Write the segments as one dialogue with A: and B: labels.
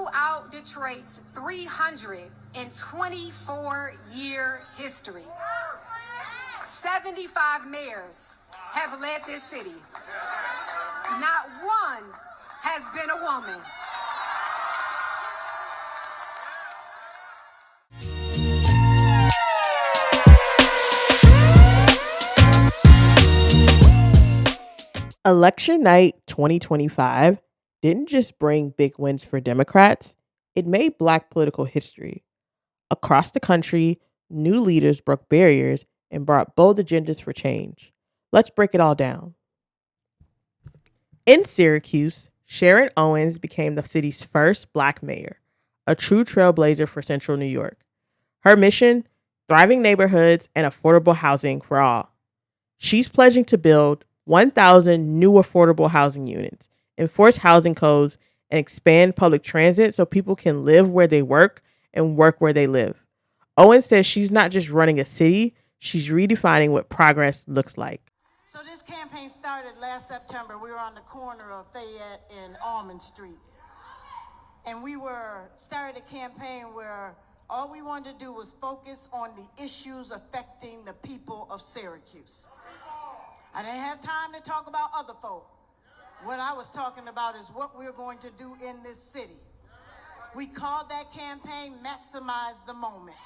A: throughout Detroit's 324-year history, 75 mayors have led this city. Not one has been a woman.
B: Election night 2025 didn't just bring big wins for Democrats, it made Black political history. Across the country, new leaders broke barriers and brought bold agendas for change. Let's break it all down. In Syracuse, Sharon Owens became the city's first Black mayor, a true trailblazer for Central New York. Her mission: thriving neighborhoods and affordable housing for all. She's pledging to build 1,000 new affordable housing units, enforce housing codes, and expand public transit so people can live where they work and work where they live. Owen says she's not just running a city, she's redefining what progress looks like.
C: So this campaign started last September. We were on the corner of Fayette and Almond Street. And we started a campaign where all we wanted to do was focus on the issues affecting the people of Syracuse. I didn't have time to talk about other folk. What I was talking about is what we're going to do in this city. We called that campaign Maximize the Moment.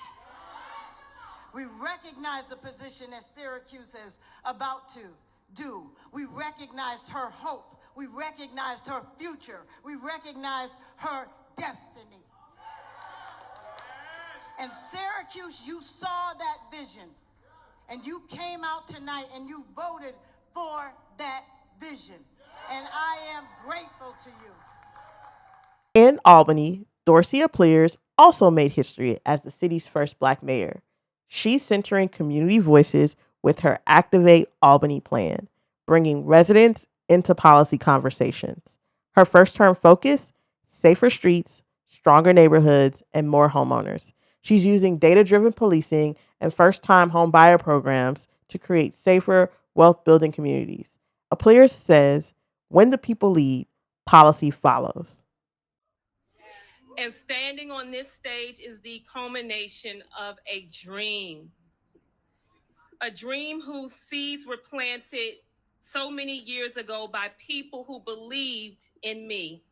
C: We recognize the position that Syracuse is about to do. We recognized her hope. We recognized her future. We recognized her destiny. And Syracuse, you saw that vision. And you came out tonight and you voted for that vision. And I am grateful to you.
B: In Albany, Dorcia Pliers also made history as the city's first Black mayor. She's centering community voices with her Activate Albany plan, bringing residents into policy conversations. Her first-term focus: safer streets, stronger neighborhoods, and more homeowners. She's using data-driven policing and first-time home buyer programs to create safer, wealth-building communities. Pliers says, when the people lead, policy follows.
D: And standing on this stage is the culmination of a dream whose seeds were planted so many years ago by people who believed in me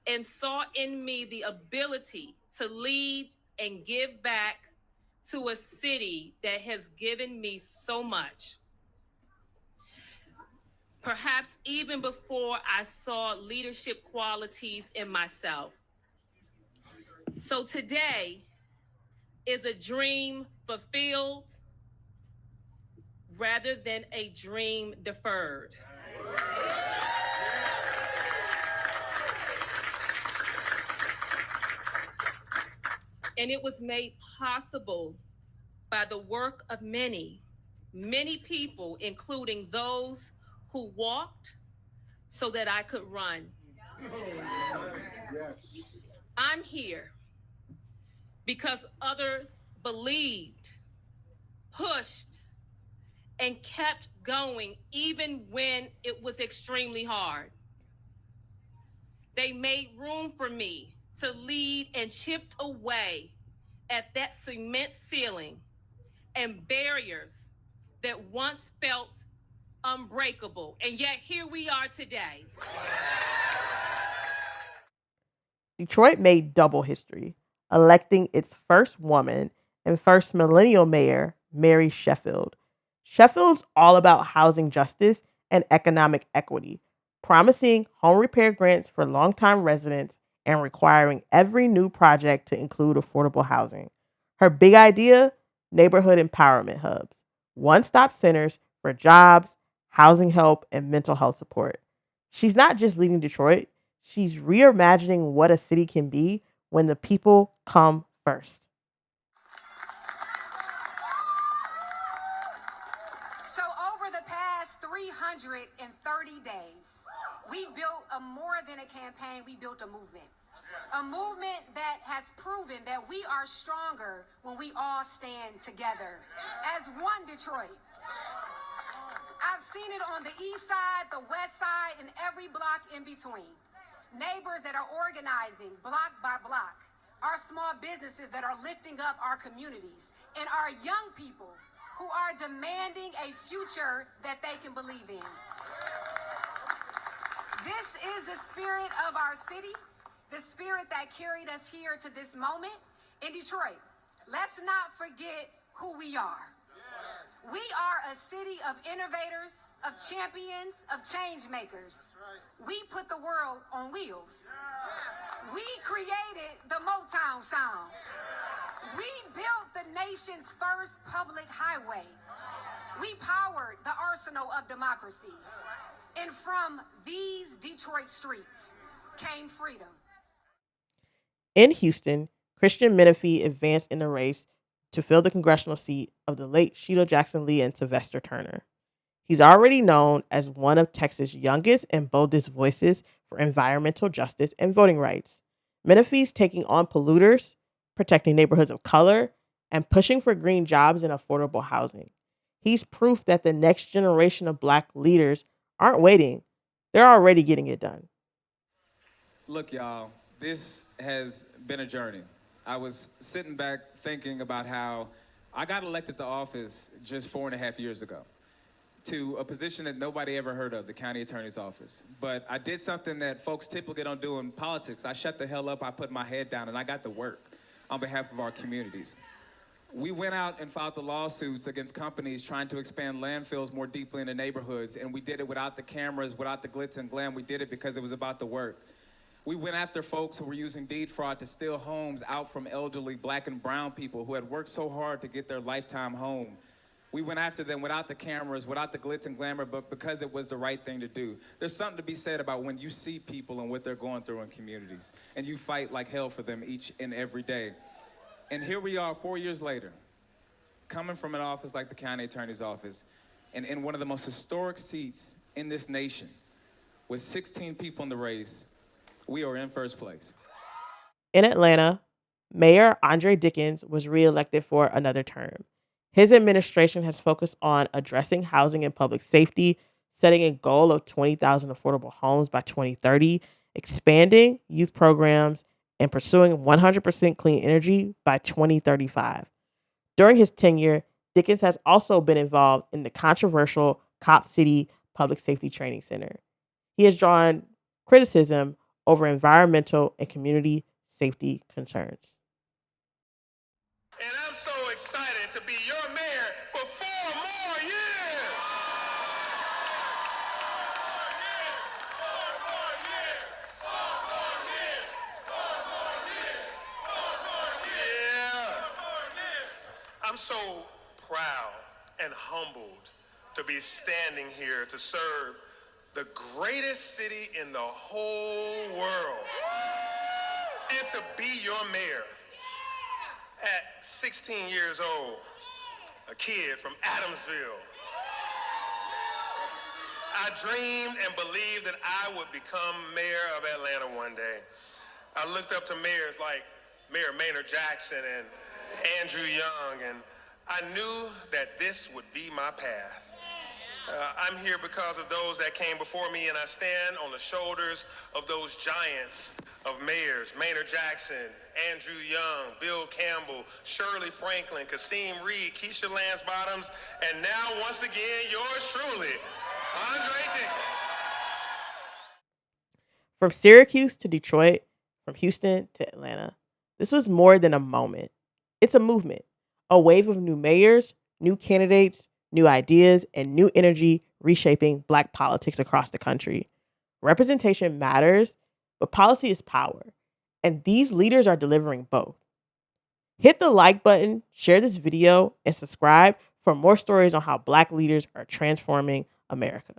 D: and saw in me the ability to lead and give back to a city that has given me so much. Perhaps even before I saw leadership qualities in myself. So today is a dream fulfilled rather than a dream deferred. And it was made possible by the work of many, many people, including those who walked so that I could run. I'm here because others believed, pushed, and kept going even when it was extremely hard. They made room for me to lead and chipped away at that cement ceiling and barriers that once felt unbreakable. And yet here we are today.
B: Detroit made double history, electing its first woman and first millennial mayor, Mary Sheffield. Sheffield's all about housing justice and economic equity, promising home repair grants for longtime residents and requiring every new project to include affordable housing. Her big idea: neighborhood empowerment hubs, one-stop centers for jobs, housing help, and mental health support. She's not just leading Detroit, she's reimagining what a city can be when the people come first.
A: So over the past 330 days, we built more than a campaign, we built a movement. A movement that has proven that we are stronger when we all stand together as one Detroit. I've seen it on the east side, the west side, and every block in between. neighbors that are organizing block by block, our small businesses that are lifting up our communities, and our young people who are demanding a future that they can believe in. This is the spirit of our city, the spirit that carried us here to this moment in Detroit. Let's not forget who we are. We are a city of innovators, of champions, of change makers. We put the world on wheels. We created the Motown sound. We built the nation's first public highway. We powered the arsenal of democracy. And from these Detroit streets came freedom.
B: In Houston, Christian Menefee advanced in the race to fill the congressional seat of the late Sheila Jackson Lee and Sylvester Turner. He's already known as one of Texas' youngest and boldest voices for environmental justice and voting rights. Menefee's taking on polluters, protecting neighborhoods of color, and pushing for green jobs and affordable housing. He's proof that the next generation of Black leaders aren't waiting. They're already getting it done.
E: Look, y'all, this has been a journey. I was sitting back thinking about how I got elected to office just 4.5 years ago to a position that nobody ever heard of, the county attorney's office. But I did something that folks typically don't do in politics. I shut the hell up, I put my head down, and I got to work on behalf of our communities. We went out and filed the lawsuits against companies trying to expand landfills more deeply into neighborhoods, and we did it without the cameras, without the glitz and glam. We did it because it was about the work. We went after folks who were using deed fraud to steal homes out from elderly Black and brown people who had worked so hard to get their lifetime home. We went after them without the cameras, without the glitz and glamour, but because it was the right thing to do. There's something to be said about when you see people and what they're going through in communities, and you fight like hell for them each and every day. And here we are 4 years later, coming from an office like the county attorney's office, and in one of the most historic seats in this nation, with 16 people in the race, we are in first place.
B: In Atlanta, Mayor Andre Dickens was reelected for another term. His administration has focused on addressing housing and public safety, setting a goal of 20,000 affordable homes by 2030, expanding youth programs, and pursuing 100% clean energy by 2035. During his tenure, Dickens has also been involved in the controversial Cop City Public Safety Training Center. He has drawn criticism over environmental and community safety concerns.
F: And I'm so excited to be your mayor for 4 more years. 4 more years. I'm so proud and humbled to be standing here to serve the greatest city in the whole world and to be your mayor. At 16 years old, a kid from Adamsville, I dreamed and believed that I would become mayor of Atlanta one day. I looked up to mayors like Mayor Maynard Jackson and Andrew Young, and I knew that this would be my path. I'm here because of those that came before me, and I stand on the shoulders of those giants of mayors: Maynard Jackson, Andrew Young, Bill Campbell, Shirley Franklin, Kasim Reed, Keisha Lance Bottoms, and now, once again, yours truly, Andre Dickens.
B: From Syracuse to Detroit, from Houston to Atlanta, this was more than a moment. It's a movement, a wave of new mayors, new candidates, new ideas, and new energy reshaping Black politics across the country. Representation matters, but policy is power, and these leaders are delivering both. Hit the like button, share this video, and subscribe for more stories on how Black leaders are transforming America.